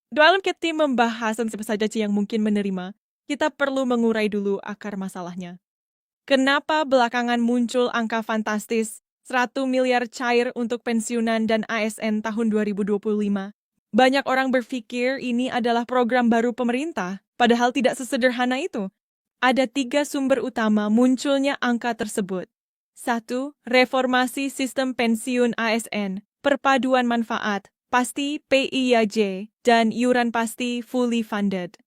Dalam kita membahas siapa saja yang mungkin menerima, kita perlu mengurai dulu akar masalahnya. Kenapa belakangan muncul angka fantastis 100 miliar cair untuk pensiunan dan ASN tahun 2025? Banyak orang berpikir ini adalah program baru pemerintah, padahal tidak sesederhana itu. Ada 3 sumber utama munculnya angka tersebut. 1. Reformasi sistem pensiun ASN, perpaduan manfaat, pasti PIYJ, dan iuran pasti fully funded.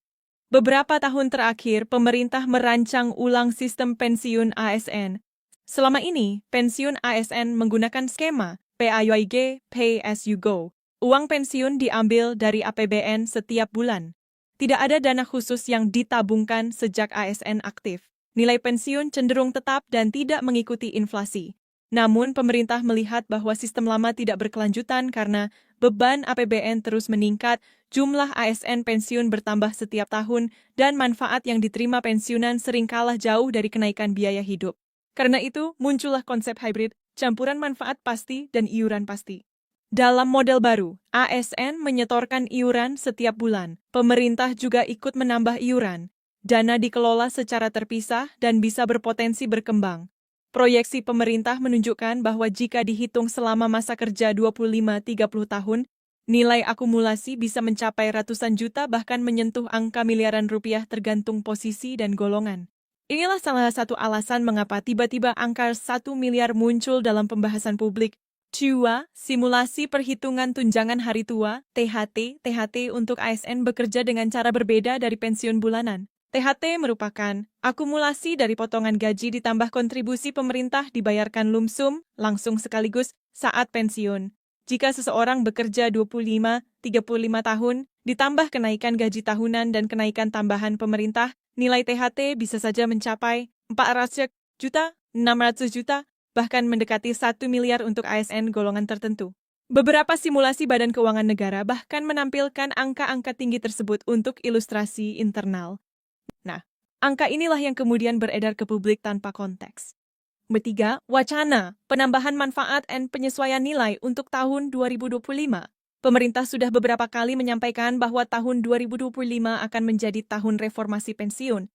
Beberapa tahun terakhir, pemerintah merancang ulang sistem pensiun ASN. Selama ini, pensiun ASN menggunakan skema PAYG, Pay as you go. Uang pensiun diambil dari APBN setiap bulan. Tidak ada dana khusus yang ditabungkan sejak ASN aktif. Nilai pensiun cenderung tetap dan tidak mengikuti inflasi. Namun, pemerintah melihat bahwa sistem lama tidak berkelanjutan karena beban APBN terus meningkat, jumlah ASN pensiun bertambah setiap tahun, dan manfaat yang diterima pensiunan sering kalah jauh dari kenaikan biaya hidup. Karena itu, muncullah konsep hybrid, campuran manfaat pasti dan iuran pasti. Dalam model baru, ASN menyetorkan iuran setiap bulan. Pemerintah juga ikut menambah iuran. Dana dikelola secara terpisah dan bisa berpotensi berkembang. Proyeksi pemerintah menunjukkan bahwa jika dihitung selama masa kerja 25-30 tahun, nilai akumulasi bisa mencapai ratusan juta bahkan menyentuh angka miliaran rupiah tergantung posisi dan golongan. Inilah salah satu alasan mengapa tiba-tiba angka 1 miliar muncul dalam pembahasan publik. 2. Simulasi perhitungan tunjangan hari tua, THT. THT untuk ASN bekerja dengan cara berbeda dari pensiun bulanan. THT merupakan akumulasi dari potongan gaji ditambah kontribusi pemerintah dibayarkan lumsum, langsung sekaligus, saat pensiun. Jika seseorang bekerja 25-35 tahun, ditambah kenaikan gaji tahunan dan kenaikan tambahan pemerintah, nilai THT bisa saja mencapai 400 juta, 600 juta, bahkan mendekati 1 miliar untuk ASN golongan tertentu. Beberapa simulasi Badan Keuangan Negara bahkan menampilkan angka-angka tinggi tersebut untuk ilustrasi internal. Nah, angka inilah yang kemudian beredar ke publik tanpa konteks. Ketiga, wacana, penambahan manfaat dan penyesuaian nilai untuk tahun 2025. Pemerintah sudah beberapa kali menyampaikan bahwa tahun 2025 akan menjadi tahun reformasi pensiun.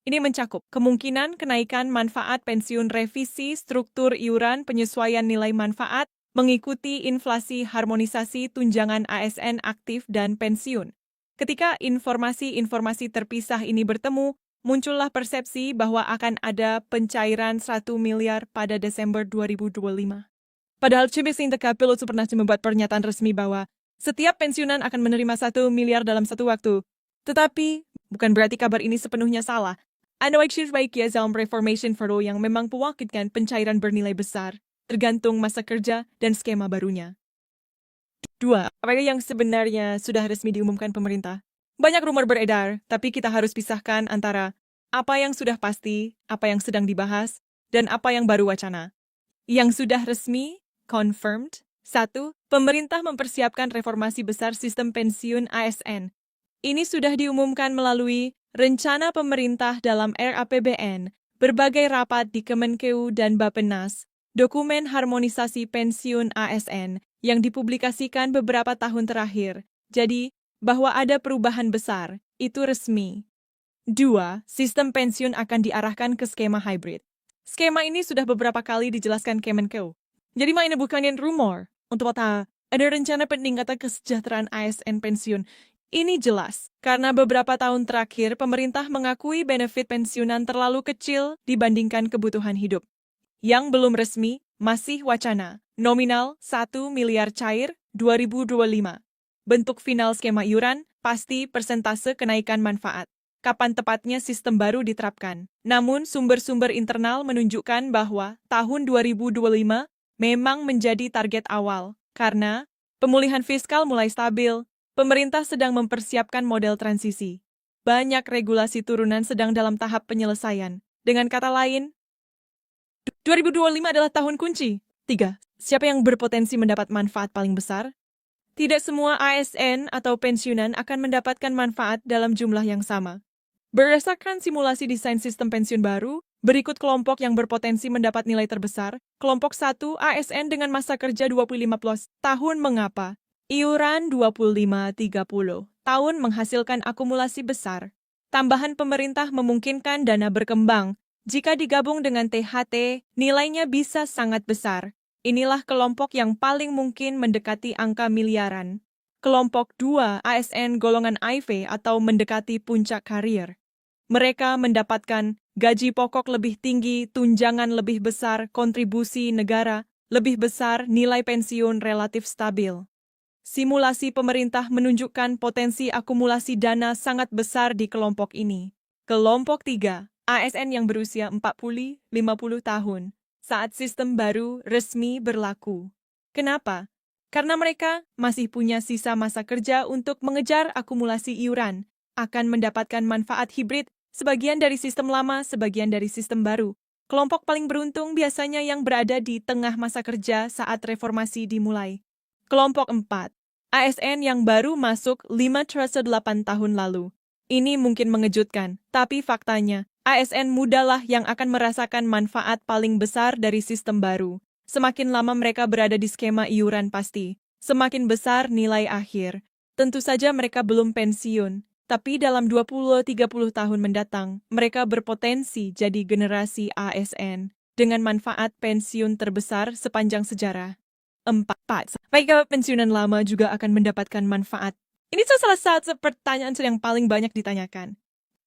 Ini mencakup kemungkinan kenaikan manfaat pensiun, revisi struktur iuran, penyesuaian nilai manfaat, mengikuti inflasi, harmonisasi tunjangan ASN aktif dan pensiun. Ketika informasi-informasi terpisah ini bertemu, muncullah persepsi bahwa akan ada pencairan 1 miliar pada Desember 2025. Padahal Cibisinta Kapilo pernah membuat pernyataan resmi bahwa setiap pensiunan akan menerima 1 miliar dalam satu waktu. Tetapi, bukan berarti kabar ini sepenuhnya salah. Ada baiknya dalam reformation furlough yang memang mewakilkan pencairan bernilai besar, tergantung masa kerja dan skema barunya. 2. Apa yang sebenarnya sudah resmi diumumkan pemerintah? Banyak rumor beredar, tapi kita harus pisahkan antara apa yang sudah pasti, apa yang sedang dibahas, dan apa yang baru wacana. Yang sudah resmi, confirmed. 1. Pemerintah mempersiapkan reformasi besar sistem pensiun ASN. Ini sudah diumumkan melalui rencana pemerintah dalam RAPBN, berbagai rapat di Kemenkeu dan Bappenas, dokumen harmonisasi pensiun ASN, yang dipublikasikan beberapa tahun terakhir. Jadi, bahwa ada perubahan besar, itu resmi. 2. Sistem pensiun akan diarahkan ke skema hybrid. Skema ini sudah beberapa kali dijelaskan Kemenkeu. Jadi ini bukan rumor. Untuk apa? Ada rencana peningkatan kesejahteraan ASN pensiun. Ini jelas, karena beberapa tahun terakhir pemerintah mengakui benefit pensiunan terlalu kecil dibandingkan kebutuhan hidup. Yang belum resmi, masih wacana, nominal 1 miliar cair 2025. Bentuk final skema iuran, pasti persentase kenaikan manfaat. Kapan tepatnya sistem baru diterapkan. Namun sumber-sumber internal menunjukkan bahwa tahun 2025 memang menjadi target awal, karena pemulihan fiskal mulai stabil, pemerintah sedang mempersiapkan model transisi. Banyak regulasi turunan sedang dalam tahap penyelesaian. Dengan kata lain, 2025 adalah tahun kunci. 3. Siapa yang berpotensi mendapat manfaat paling besar? Tidak semua ASN atau pensiunan akan mendapatkan manfaat dalam jumlah yang sama. Berdasarkan simulasi desain sistem pensiun baru, berikut kelompok yang berpotensi mendapat nilai terbesar. Kelompok 1, ASN dengan masa kerja 25+ tahun. Mengapa? Iuran 25-30 tahun menghasilkan akumulasi besar. Tambahan pemerintah memungkinkan dana berkembang. Jika digabung dengan THT, nilainya bisa sangat besar. Inilah kelompok yang paling mungkin mendekati angka miliaran. Kelompok 2, ASN golongan IV atau mendekati puncak karir. Mereka mendapatkan gaji pokok lebih tinggi, tunjangan lebih besar, kontribusi negara lebih besar, nilai pensiun relatif stabil. Simulasi pemerintah menunjukkan potensi akumulasi dana sangat besar di kelompok ini. Kelompok 3, ASN yang berusia 40-50 tahun, saat sistem baru resmi berlaku. Kenapa? Karena mereka masih punya sisa masa kerja untuk mengejar akumulasi iuran, akan mendapatkan manfaat hibrid, sebagian dari sistem lama, sebagian dari sistem baru. Kelompok paling beruntung biasanya yang berada di tengah masa kerja saat reformasi dimulai. Kelompok 4, ASN yang baru masuk 5-8 tahun lalu. Ini mungkin mengejutkan, tapi faktanya, ASN mudalah yang akan merasakan manfaat paling besar dari sistem baru. Semakin lama mereka berada di skema iuran pasti, semakin besar nilai akhir. Tentu saja mereka belum pensiun, tapi dalam 20-30 tahun mendatang, mereka berpotensi jadi generasi ASN dengan manfaat pensiun terbesar sepanjang sejarah. 4. Mereka pensiunan lama juga akan mendapatkan manfaat. Ini salah satu pertanyaan yang paling banyak ditanyakan.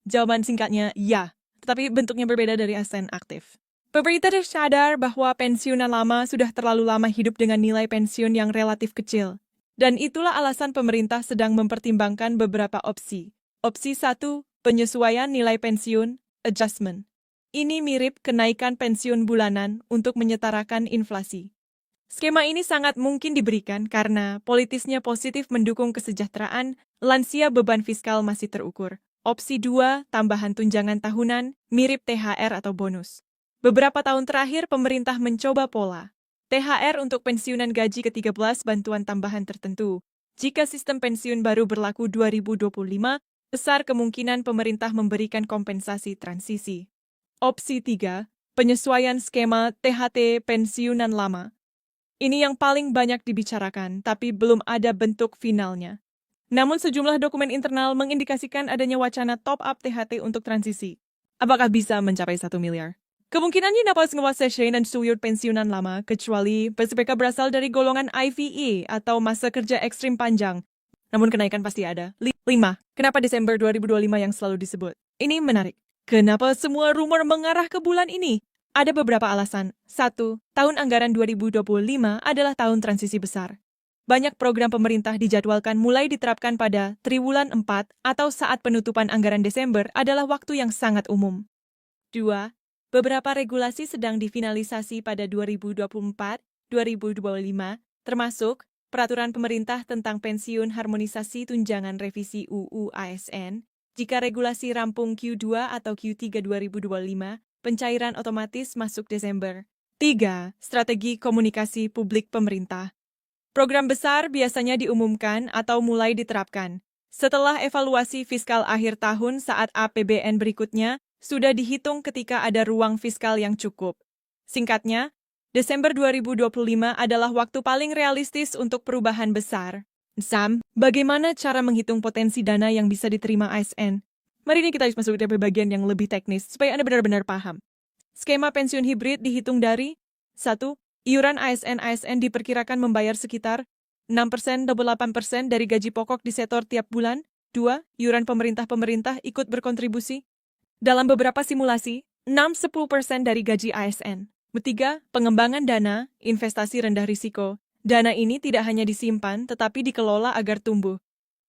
Jawaban singkatnya, ya, tetapi bentuknya berbeda dari ASN aktif. Pemerintah sadar bahwa pensiunan lama sudah terlalu lama hidup dengan nilai pensiun yang relatif kecil. Dan itulah alasan pemerintah sedang mempertimbangkan beberapa opsi. Opsi 1, penyesuaian nilai pensiun, adjustment. Ini mirip kenaikan pensiun bulanan untuk menyetarakan inflasi. Skema ini sangat mungkin diberikan karena politisnya positif mendukung kesejahteraan, lansia beban fiskal masih terukur. Opsi 2, tambahan tunjangan tahunan, mirip THR atau bonus. Beberapa tahun terakhir pemerintah mencoba pola. THR untuk pensiunan gaji ke-13 bantuan tambahan tertentu. Jika sistem pensiun baru berlaku 2025, besar kemungkinan pemerintah memberikan kompensasi transisi. Opsi 3, penyesuaian skema THT pensiunan lama. Ini yang paling banyak dibicarakan, tapi belum ada bentuk finalnya. Namun sejumlah dokumen internal mengindikasikan adanya wacana top-up THT untuk transisi. Apakah bisa mencapai 1 miliar? Kemungkinannya dapat menguasai dan suyut pensiunan lama, kecuali mereka berasal dari golongan IVE atau masa kerja ekstrim panjang. Namun kenaikan pasti ada. 5. Kenapa Desember 2025 yang selalu disebut? Ini menarik. Kenapa semua rumor mengarah ke bulan ini? Ada beberapa alasan. 1. Tahun anggaran 2025 adalah tahun transisi besar. Banyak program pemerintah dijadwalkan mulai diterapkan pada triwulan 4 atau saat penutupan anggaran Desember adalah waktu yang sangat umum. 2. Beberapa regulasi sedang difinalisasi pada 2024-2025, termasuk Peraturan Pemerintah tentang Pensiun Harmonisasi Tunjangan Revisi UU ASN. Jika regulasi rampung Q2 atau Q3 2025, pencairan otomatis masuk Desember. 3. Strategi komunikasi publik pemerintah. Program besar biasanya diumumkan atau mulai diterapkan. Setelah evaluasi fiskal akhir tahun saat APBN berikutnya, sudah dihitung ketika ada ruang fiskal yang cukup. Singkatnya, Desember 2025 adalah waktu paling realistis untuk perubahan besar. Sam, bagaimana cara menghitung potensi dana yang bisa diterima ASN? Mari ini kita masuk ke bagian yang lebih teknis, supaya Anda benar-benar paham. Skema pensiun hibrid dihitung dari 1. Iuran ASN diperkirakan membayar sekitar 6-8% dari gaji pokok disetor tiap bulan. 2. Iuran pemerintah ikut berkontribusi. Dalam beberapa simulasi, 6-10% dari gaji ASN. 3. Pengembangan dana, investasi rendah risiko. Dana ini tidak hanya disimpan, tetapi dikelola agar tumbuh.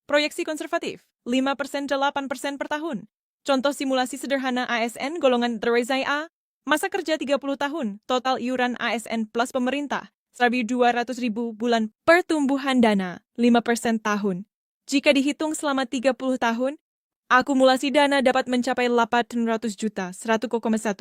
Proyeksi konservatif, 5-8% per tahun. Contoh simulasi sederhana ASN golongan Teresai A, masa kerja 30 tahun, total iuran ASN plus pemerintah, 1.200.000 bulan, pertumbuhan dana, 5% tahun. Jika dihitung selama 30 tahun, akumulasi dana dapat mencapai 800 juta, 1,1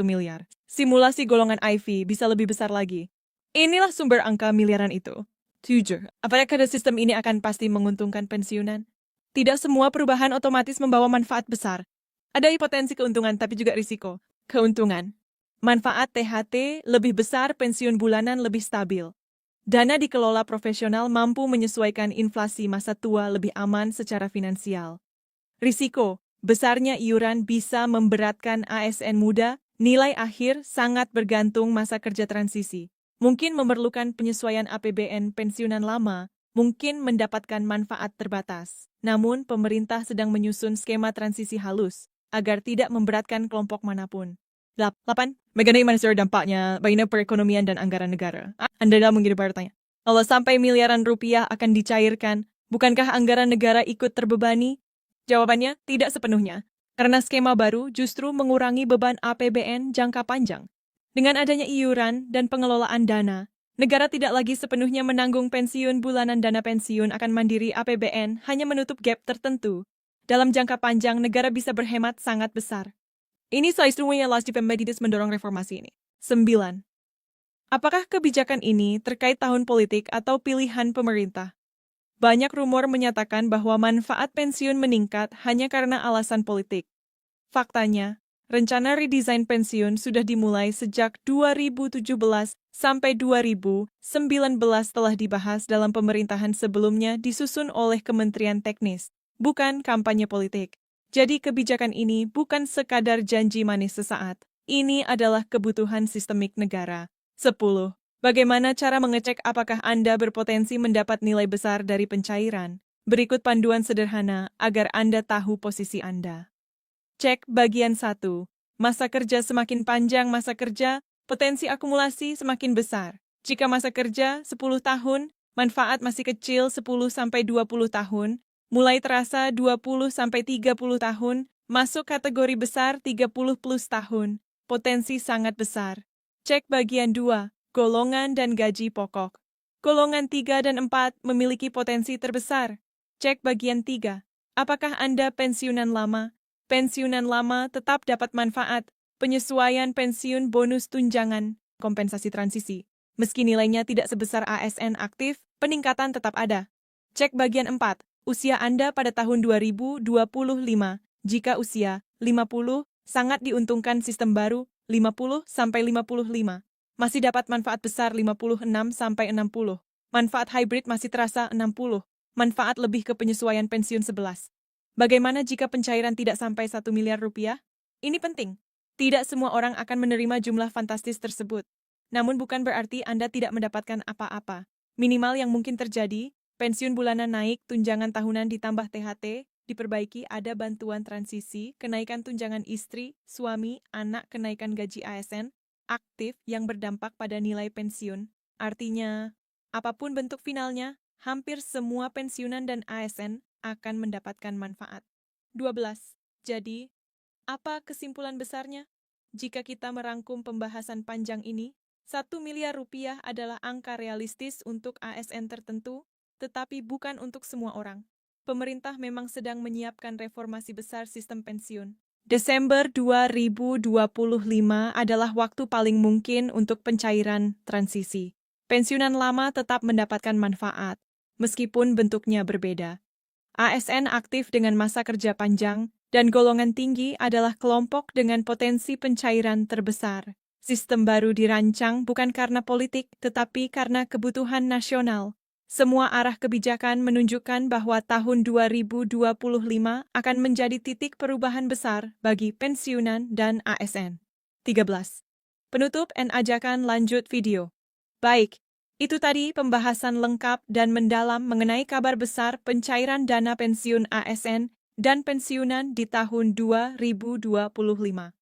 miliar. Simulasi golongan IV bisa lebih besar lagi. Inilah sumber angka miliaran itu. 7. Apakah sistem ini akan pasti menguntungkan pensiunan? Tidak semua perubahan otomatis membawa manfaat besar. Ada potensi keuntungan tapi juga risiko. Keuntungan. Manfaat THT lebih besar, pensiun bulanan lebih stabil. Dana dikelola profesional mampu menyesuaikan inflasi masa tua lebih aman secara finansial. Risiko, besarnya iuran bisa memberatkan ASN muda, nilai akhir sangat bergantung masa kerja transisi. Mungkin memerlukan penyesuaian APBN pensiunan lama, mungkin mendapatkan manfaat terbatas. Namun, pemerintah sedang menyusun skema transisi halus, agar tidak memberatkan kelompok manapun. 8. Bagaimana dampaknya bagi perekonomian dan anggaran negara? Anda dalam mungkin bertanya, kalau sampai miliaran rupiah akan dicairkan, bukankah anggaran negara ikut terbebani? Jawabannya, tidak sepenuhnya. Karena skema baru justru mengurangi beban APBN jangka panjang. Dengan adanya iuran dan pengelolaan dana, negara tidak lagi sepenuhnya menanggung pensiun bulanan. Dana pensiun akan mandiri APBN hanya menutup gap tertentu. Dalam jangka panjang, negara bisa berhemat sangat besar. Ini seluruhnya Lasdi Pembedides mendorong reformasi ini. 9. Apakah kebijakan ini terkait tahun politik atau pilihan pemerintah? Banyak rumor menyatakan bahwa manfaat pensiun meningkat hanya karena alasan politik. Faktanya, rencana redesign pensiun sudah dimulai sejak 2017 sampai 2019 telah dibahas dalam pemerintahan sebelumnya disusun oleh Kementerian Teknis, bukan kampanye politik. Jadi kebijakan ini bukan sekadar janji manis sesaat. Ini adalah kebutuhan sistemik negara. 10. Bagaimana cara mengecek apakah Anda berpotensi mendapat nilai besar dari pencairan? Berikut panduan sederhana agar Anda tahu posisi Anda. Cek bagian 1. Masa kerja semakin panjang masa kerja, potensi akumulasi semakin besar. Jika masa kerja 10 tahun, manfaat masih kecil 10-20 tahun, mulai terasa 20-30 tahun, masuk kategori besar 30 plus tahun, potensi sangat besar. Cek bagian 2, golongan dan gaji pokok. Golongan 3 dan 4 memiliki potensi terbesar. Cek bagian 3, apakah Anda pensiunan lama? Pensiunan lama tetap dapat manfaat, penyesuaian pensiun bonus tunjangan, kompensasi transisi. Meski nilainya tidak sebesar ASN aktif, peningkatan tetap ada. Cek bagian 4, usia Anda pada tahun 2025. Jika usia 50, sangat diuntungkan sistem baru 50-55. Masih dapat manfaat besar 56-60. Manfaat hybrid masih terasa 60. Manfaat lebih ke penyesuaian pensiun 11. Bagaimana jika pencairan tidak sampai 1 miliar rupiah? Ini penting. Tidak semua orang akan menerima jumlah fantastis tersebut. Namun bukan berarti Anda tidak mendapatkan apa-apa. Minimal yang mungkin terjadi, pensiun bulanan naik, tunjangan tahunan ditambah THT, diperbaiki, ada bantuan transisi, kenaikan tunjangan istri, suami, anak, kenaikan gaji ASN, aktif yang berdampak pada nilai pensiun. Artinya, apapun bentuk finalnya, hampir semua pensiunan dan ASN akan mendapatkan manfaat. 12. Jadi, apa kesimpulan besarnya? Jika kita merangkum pembahasan panjang ini, 1 miliar rupiah adalah angka realistis untuk ASN tertentu, tetapi bukan untuk semua orang. Pemerintah memang sedang menyiapkan reformasi besar sistem pensiun. Desember 2025 adalah waktu paling mungkin untuk pencairan transisi. Pensiunan lama tetap mendapatkan manfaat, meskipun bentuknya berbeda. ASN aktif dengan masa kerja panjang dan golongan tinggi adalah kelompok dengan potensi pencairan terbesar. Sistem baru dirancang bukan karena politik, tetapi karena kebutuhan nasional. Semua arah kebijakan menunjukkan bahwa tahun 2025 akan menjadi titik perubahan besar bagi pensiunan dan ASN. 13. Penutup dan ajakan lanjut video. Baik, itu tadi pembahasan lengkap dan mendalam mengenai kabar besar pencairan dana pensiun ASN dan pensiunan di tahun 2025.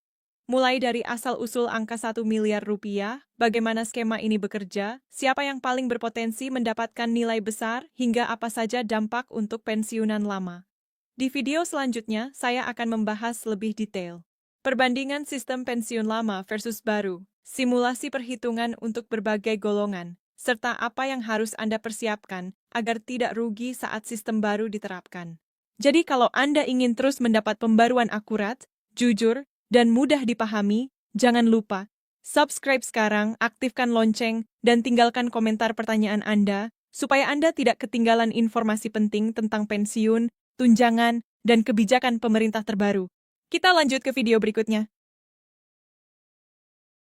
Mulai dari asal-usul angka 1 miliar rupiah, bagaimana skema ini bekerja, siapa yang paling berpotensi mendapatkan nilai besar, hingga apa saja dampak untuk pensiunan lama. Di video selanjutnya, saya akan membahas lebih detail. Perbandingan sistem pensiun lama versus baru, simulasi perhitungan untuk berbagai golongan, serta apa yang harus Anda persiapkan agar tidak rugi saat sistem baru diterapkan. Jadi kalau Anda ingin terus mendapat pembaruan akurat, jujur, dan mudah dipahami, jangan lupa subscribe sekarang, aktifkan lonceng, dan tinggalkan komentar pertanyaan Anda, supaya Anda tidak ketinggalan informasi penting tentang pensiun, tunjangan, dan kebijakan pemerintah terbaru. Kita lanjut ke video berikutnya.